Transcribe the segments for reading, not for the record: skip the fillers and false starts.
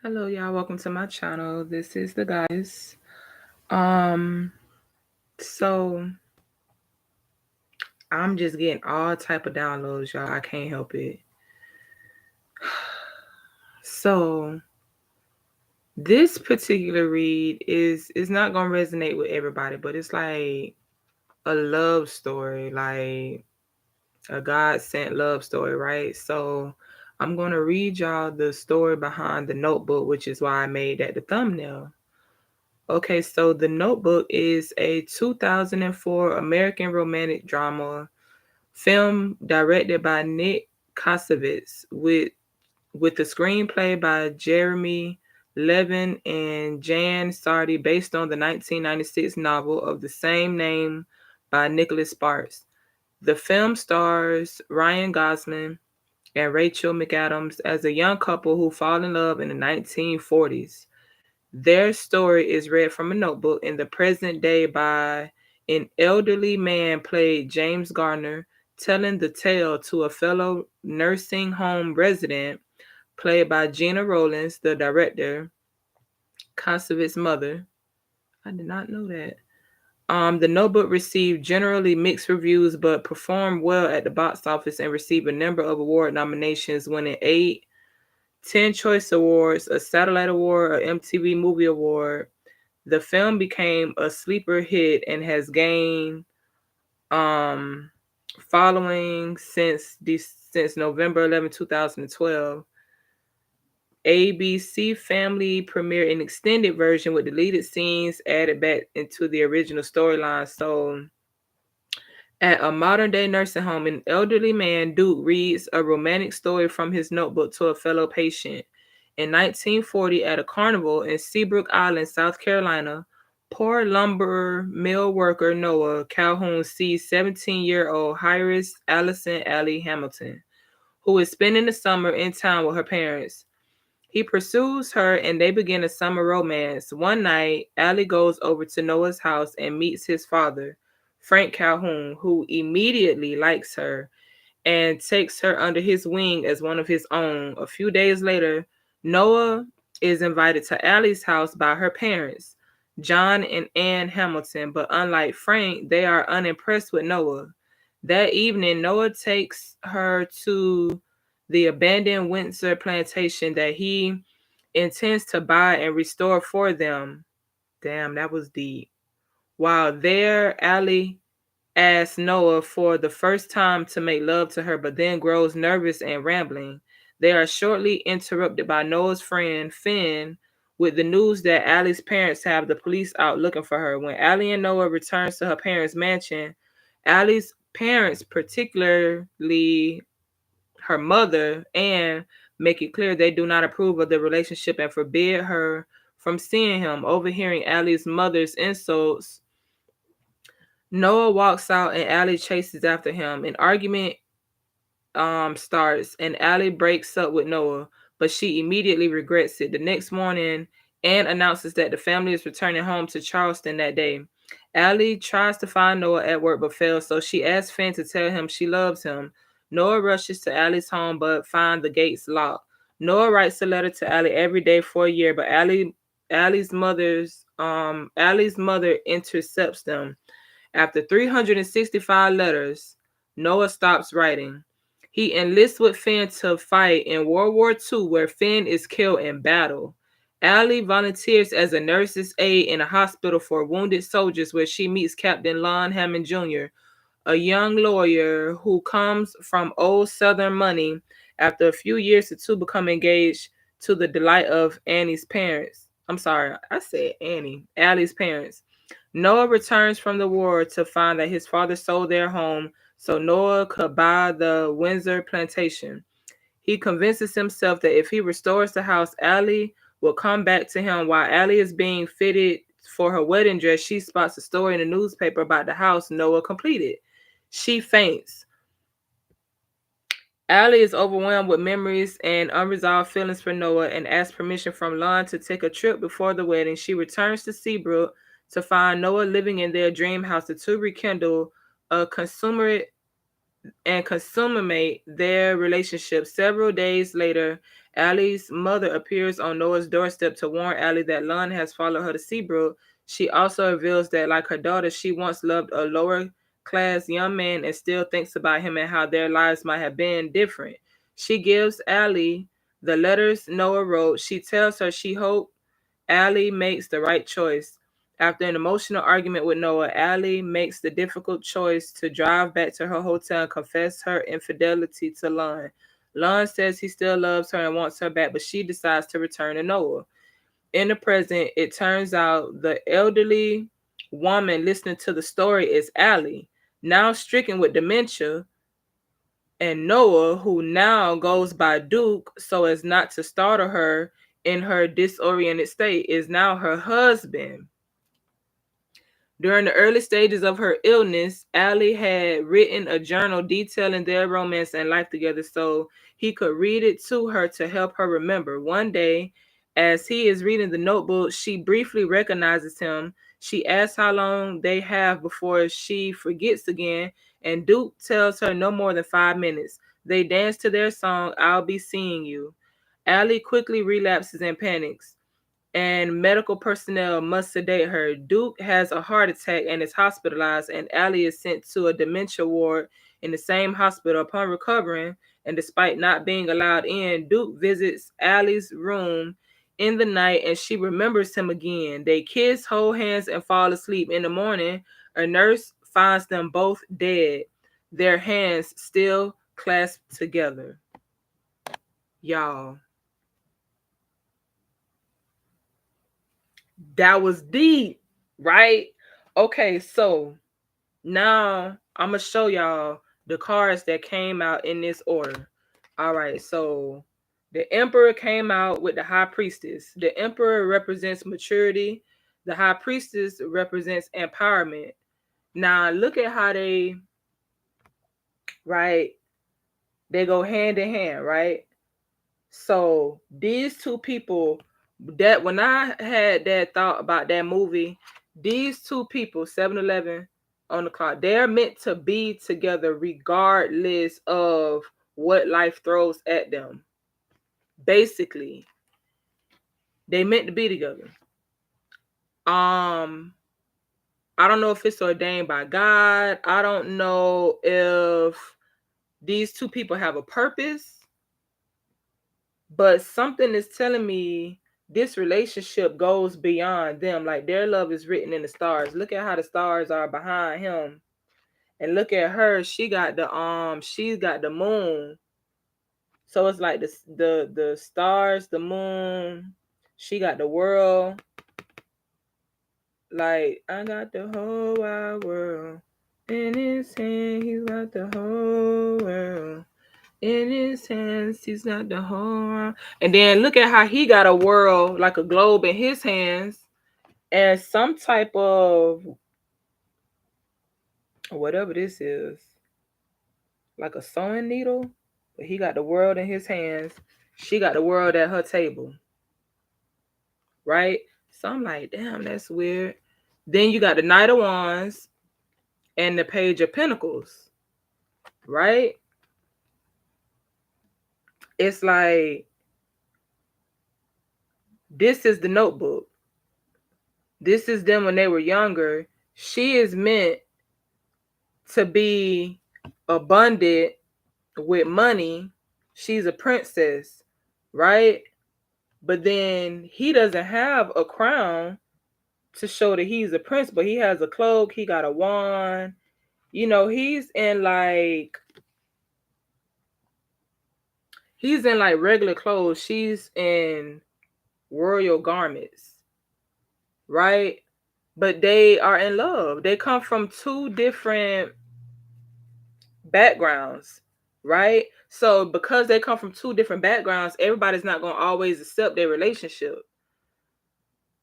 Hello, y'all. Welcome to my channel. This is the guys. Um, so I'm just getting all type of downloads, y'all. I can't help it. So this particular read is not gonna resonate with everybody, but it's like a love story, like a God sent love story, right? So I'm gonna read y'all the story behind the Notebook, which is why I made that the thumbnail. Okay, so The Notebook is a 2004 American romantic drama film directed by Nick Kosovitz with the screenplay by Jeremy Levin and Jan Sardi based on the 1996 novel of the same name by Nicholas Sparks. The film stars Ryan Gosling and Rachel McAdams as a young couple who fall in love in the 1940s. Their story is read from a notebook in the present day by an elderly man played James Garner, telling the tale to a fellow nursing home resident played by Gina Rollins, the director, Konsovitz's mother. I did not know that. The Notebook received generally mixed reviews, but performed well at the box office and received a number of award nominations, winning 10 Choice Awards, a Satellite Award, an MTV Movie Award. The film became a sleeper hit and has gained um following since November 11, 2012. ABC Family premiered an extended version with deleted scenes added back into the original storyline. So at a modern day nursing home, an elderly man, Duke, reads a romantic story from his notebook to a fellow patient. In 1940, at a carnival in Seabrook Island, South Carolina, poor lumber mill worker Noah Calhoun sees 17-year-old Iris Allison Allie Hamilton, who is spending the summer in town with her parents. He pursues her and they begin a summer romance. One night, Allie goes over to Noah's house and meets his father, Frank Calhoun, who immediately likes her and takes her under his wing as one of his own. A few days later, Noah is invited to Allie's house by her parents, John and Ann Hamilton, but unlike Frank, they are unimpressed with Noah. That evening, Noah takes her to the abandoned Windsor plantation that he intends to buy and restore for them. Damn, that was deep. While there, Allie asks Noah for the first time to make love to her, but then grows nervous and rambling. They are shortly interrupted by Noah's friend Finn with the news that Allie's parents have the police out looking for her. When Allie and Noah returns to her parents' mansion, Allie's parents, particularly her mother, and make it clear they do not approve of the relationship and forbid her from seeing him. Overhearing Allie's mother's insults, Noah walks out and Allie chases after him. An argument starts and Allie breaks up with Noah, but she immediately regrets it. The next morning, Anne announces that the family is returning home to Charleston that day. Allie tries to find Noah at work but fails, so she asks Finn to tell him she loves him. Noah rushes to Allie's home but finds the gates locked. Noah writes a letter to Allie every day for a year, but Allie's mother intercepts them. After 365 letters, Noah stops writing. He enlists with Finn to fight in World War II, where Finn is killed in battle. Allie volunteers as a nurse's aide in a hospital for wounded soldiers, where she meets Captain Lon Hammond Jr., a young lawyer who comes from old Southern money. After a few years, the two become engaged to the delight of Annie's parents. I'm sorry, I said Annie, Allie's parents. Noah returns from the war to find that his father sold their home so Noah could buy the Windsor plantation. He convinces himself that if he restores the house, Allie will come back to him. While Allie is being fitted for her wedding dress, she spots a story in the newspaper about the house Noah completed. She faints. Allie is overwhelmed with memories and unresolved feelings for Noah and asks permission from Lon to take a trip before the wedding. She returns to Seabrook to find Noah living in their dream house. The two rekindle a consummate and consummate their relationship. Several days later, Allie's mother appears on Noah's doorstep to warn Allie that Lon has followed her to Seabrook. She also reveals that, like her daughter, she once loved a lower class young man and still thinks about him and how their lives might have been different. She gives Allie the letters Noah wrote. She tells her she hopes Allie makes the right choice. After an emotional argument with Noah, Allie makes the difficult choice to drive back to her hotel and confess her infidelity to Lon. Lon says he still loves her and wants her back, but she decides to return to Noah. In the present, it turns out the elderly woman listening to the story is Allie, now stricken with dementia, and Noah, who now goes by Duke so as not to startle her in her disoriented state, is now her husband. During the early stages of her illness, Allie had written a journal detailing their romance and life together so he could read it to her to help her remember. One day, as he is reading the notebook, she briefly recognizes him. She asks how long they have before she forgets again, and Duke tells her no more than 5 minutes. They dance to their song, I'll Be Seeing You. Allie quickly relapses and panics, and medical personnel must sedate her. Duke has a heart attack and is hospitalized, and Allie is sent to a dementia ward in the same hospital. Upon recovering, and despite not being allowed in, Duke visits Allie's room in the night and she remembers him again. They kiss, hold hands, and fall asleep. In the morning, a nurse finds them both dead, their hands still clasped together. Y'all, that was deep, right? Okay, so now I'm gonna show y'all the cards that came out in this order. All right, so the Emperor came out with the High Priestess. The Emperor represents maturity. The High Priestess represents empowerment. Now look at how right, they go hand in hand, right? So these two people, that when I had that thought about that movie, these two people, 7-Eleven on the clock, they're meant to be together regardless of what life throws at them. Basically, they meant to be together. I don't know if it's ordained by God. I don't know if these two people have a purpose. But something is telling me this relationship goes beyond them. Like their love is written in the stars. Look at how the stars are behind him. And look at her. She's got the moon. So it's like the stars, the moon. She got the world. Like, I got the whole wide world in his hand. He's got the whole world in his hands. He's got the whole world. And then look at how he got a world, like a globe in his hands, and some type of whatever this is, like a sewing needle. But he got the world in his hands. She got the world at her table. Right? So I'm like, damn, that's weird. Then you got the Knight of Wands and the Page of Pentacles. Right? It's like, this is the Notebook. This is them when they were younger. She is meant to be abundant with money. She's a princess, right? But then he doesn't have a crown to show that he's a prince, but he has a cloak, he got a wand. You know, he's in like regular clothes. She's in royal garments, right? But they are in love. They come from two different backgrounds, right? So because they come from two different backgrounds, everybody's not going to always accept their relationship.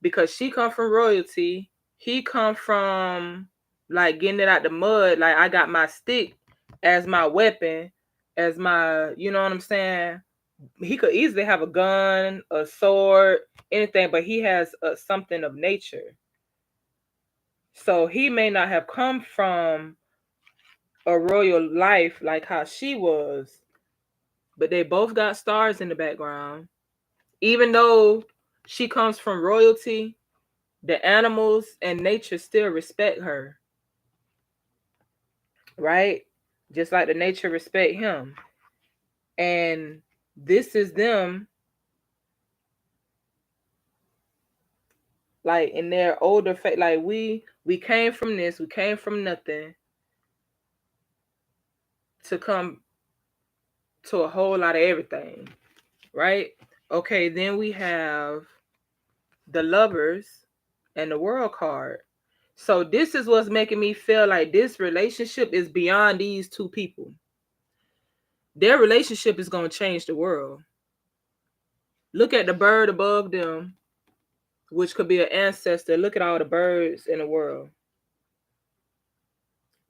Because she come from royalty, he come from like getting it out the mud. Like, I got my stick as my weapon, as my, you know what I'm saying? He could easily have a gun, a sword, anything, but he has something of nature. So he may not have come from a royal life like how she was, but they both got stars in the background. Even though she comes from royalty, the animals and nature still respect her, right? Just like the nature respect him. And this is them, like in their older like we came from this, we came from nothing to come to a whole lot of everything, right? Okay, then we have the lovers and the world card. So this is what's making me feel like this relationship is beyond these two people. Their relationship is going to change the world. Look at the bird above them, which could be an ancestor. Look at all the birds in the world.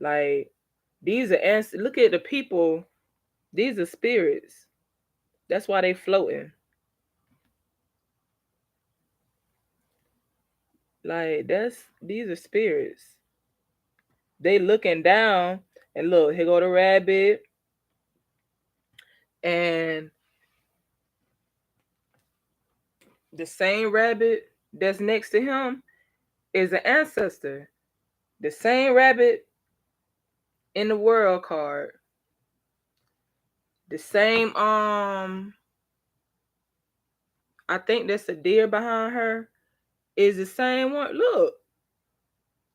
Like, these are look at the people. These are spirits. That's why they floating. Like, these are spirits. They looking down, and look, here go the rabbit, and the same rabbit that's next to him is an ancestor. The same rabbit in the world card. The same I think that's a deer behind her is the same one. Look,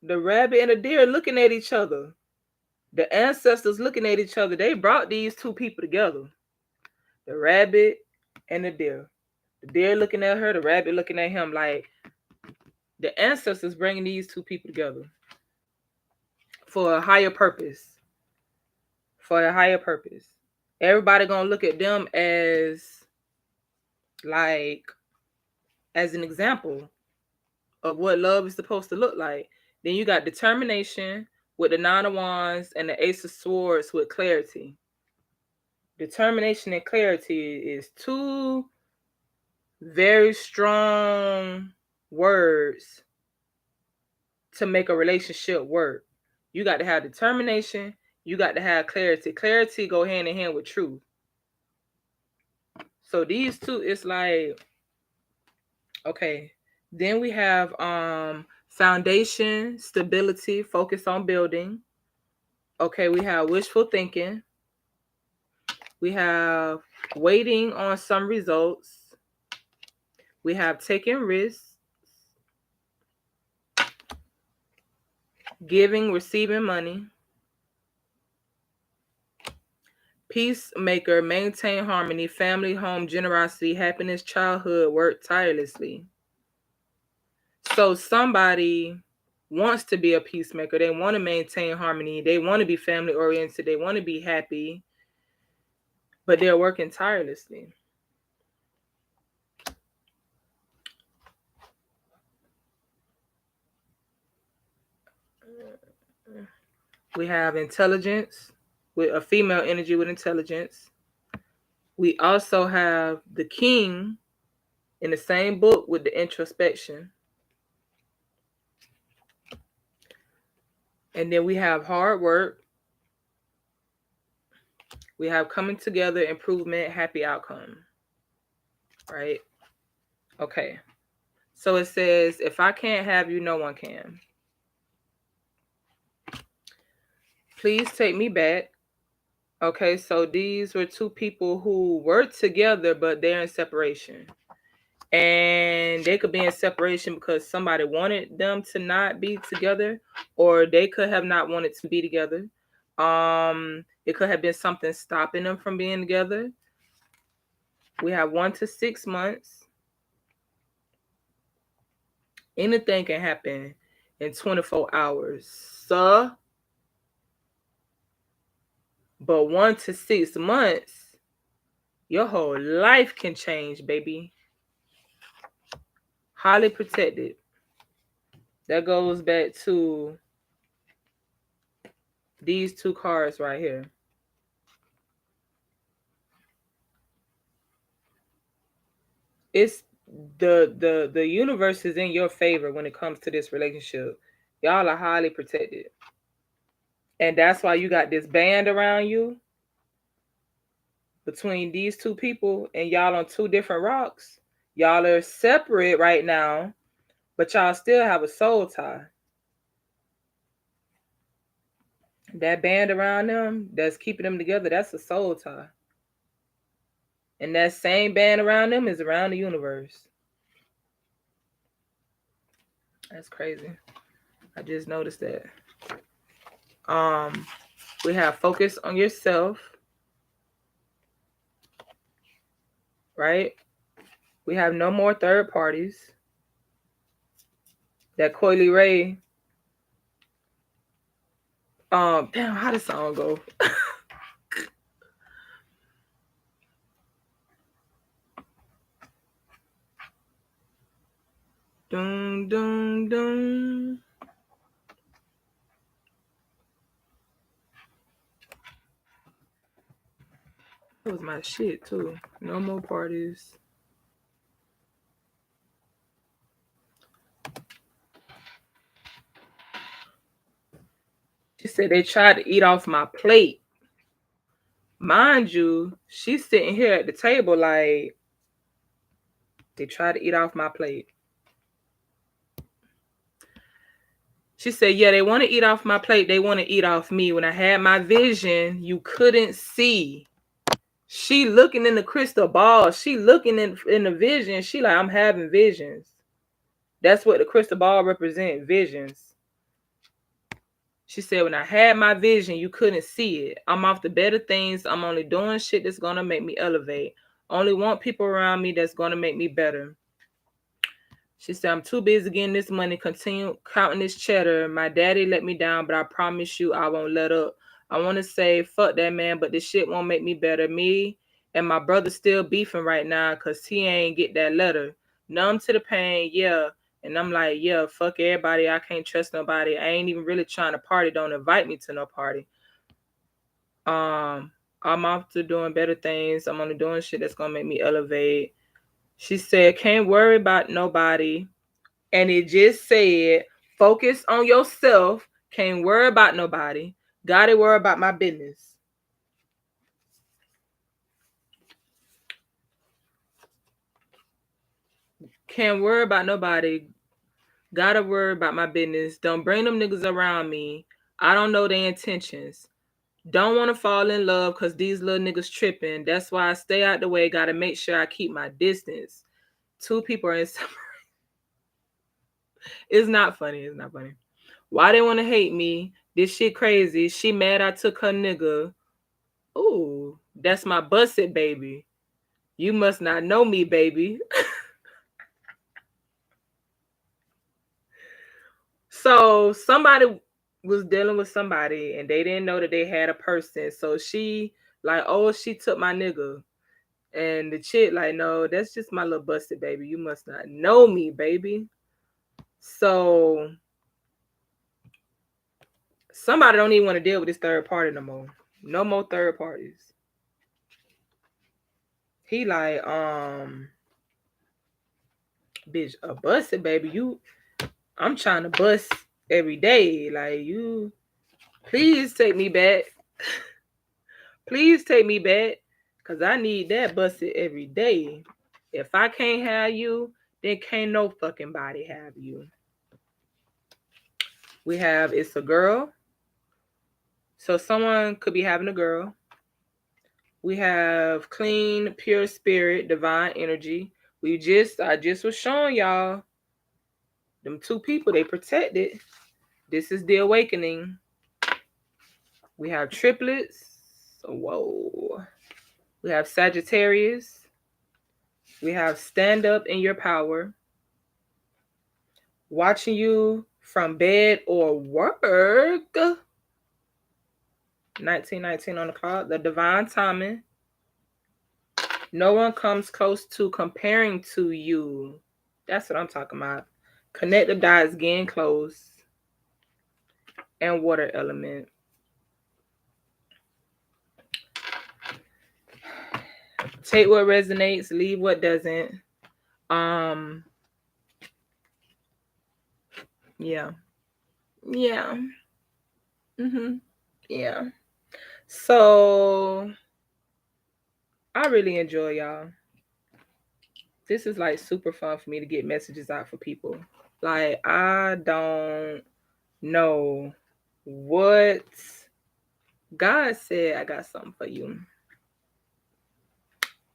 the rabbit and the deer looking at each other. The ancestors looking at each other. They brought these two people together. The rabbit and the deer. The deer looking at her, the rabbit looking at him. Like, the ancestors bringing these two people together for a higher purpose. For a higher purpose. Everybody gonna look at them as like as an example of what love is supposed to look like. Then you got determination with the Nine of Wands and the Ace of Swords with clarity. Determination and clarity is two very strong words to make a relationship work. You got to have determination. You got to have clarity. Clarity go hand in hand with truth. So these two, it's like, okay. Then we have foundation, stability, focus on building. Okay, we have wishful thinking. We have waiting on some results. We have taking risks, giving, receiving money. Peacemaker, maintain harmony, family, home, generosity, happiness, childhood, work tirelessly. So somebody wants to be a peacemaker. They want to maintain harmony. They want to be family oriented. They want to be happy, but they're working tirelessly. We have intelligence with a female energy with intelligence. We also have the king in the same book with the introspection. And then we have hard work. We have coming together, improvement, happy outcome. Right? Okay. So it says, if I can't have you, no one can. Please take me back. Okay, so these were two people who were together, but they're in separation. And they could be in separation because somebody wanted them to not be together, or they could have not wanted to be together. It could have been something stopping them from being together. We have 1 to 6 months. Anything can happen in 24 hours. So, but 1 to 6 months, your whole life can change, baby. Highly protected. That goes back to these two cards right here. It's the universe is in your favor when it comes to this relationship. Y'all are highly protected. And that's why you got this band around you between these two people, and y'all on two different rocks. Y'all are separate right now, but y'all still have a soul tie. That band around them that's keeping them together, that's a soul tie. And that same band around them is around the universe. That's crazy. I just noticed that. We have focus on yourself, right? We have no more third parties. That Coily Ray. Damn, how the song go? Dun dun dun. That was my shit too. No more parties. She said they tried to eat off my plate. Mind you, she's sitting here at the table like they tried to eat off my plate. She said, yeah, they want to eat off my plate. They want to eat off me. When I had my vision, you couldn't see. She looking in the crystal ball. She looking in the vision. She like, I'm having visions. That's what the crystal ball represent, visions. She said, when I had my vision, you couldn't see it. I'm off the better things. I'm only doing shit that's going to make me elevate. Only want people around me that's going to make me better. She said, I'm too busy getting this money, continue counting this cheddar. My daddy let me down, but I promise you I won't let up. I want to say, fuck that man, but this shit won't make me better. Me and my brother still beefing right now because he ain't get that letter. Numb to the pain, yeah. And I'm like, yeah, fuck everybody. I can't trust nobody. I ain't even really trying to party. Don't invite me to no party. I'm off to doing better things. I'm only doing shit that's gonna make me elevate. She said, can't worry about nobody. And it just said, focus on yourself. Can't worry about nobody. Gotta worry about my business. Can't worry about nobody. Gotta worry about my business. Don't bring them niggas around me. I don't know their intentions. Don't want to fall in love because these little niggas tripping. That's why I stay out the way. Gotta make sure I keep my distance. Two people are in separate. It's not funny. It's not funny. Why they want to hate me? This shit crazy. She mad I took her nigga. Ooh, that's my busted baby. You must not know me, baby. So somebody was dealing with somebody and they didn't know that they had a person. So she like, oh, she took my nigga. And the chick like, no, that's just my little busted baby. You must not know me, baby. So somebody don't even want to deal with this third party no more. No more third parties. He like, bitch, a busted baby. I'm trying to bust every day. Like, you, please take me back. Please take me back. Cause I need that busted every day. If I can't have you, then can't no fucking body have you. We have it's a girl. So someone could be having a girl. We have clean, pure spirit, divine energy. I just was showing y'all them two people, they protected. This is the awakening. We have triplets. Whoa. We have Sagittarius. We have stand up in your power. Watching you from bed or work. 1919 on the clock. The divine timing. No one comes close to comparing to you. That's what I'm talking about. Connect the dots, getting close. And water element. Take what resonates, leave what doesn't. Yeah. Yeah. Mm-hmm. Yeah. So I really enjoy y'all. This is like super fun for me to get messages out for people. Like I don't know what God said. I got something for you,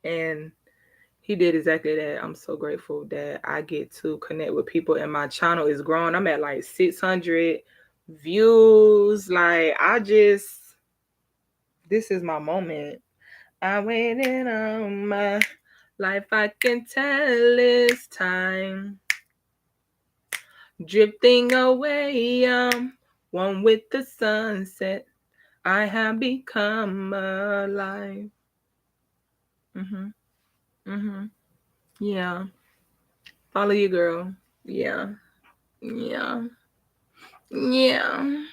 and He did exactly that. I'm so grateful that I get to connect with people, and my channel is growing. I'm at like 600 views. Like this is my moment. I'm waiting on my life. I can tell it's time. Drifting away, one with the sunset. I have become alive. Mhm. Mhm. Yeah. Follow you, girl. Yeah. Yeah. Yeah.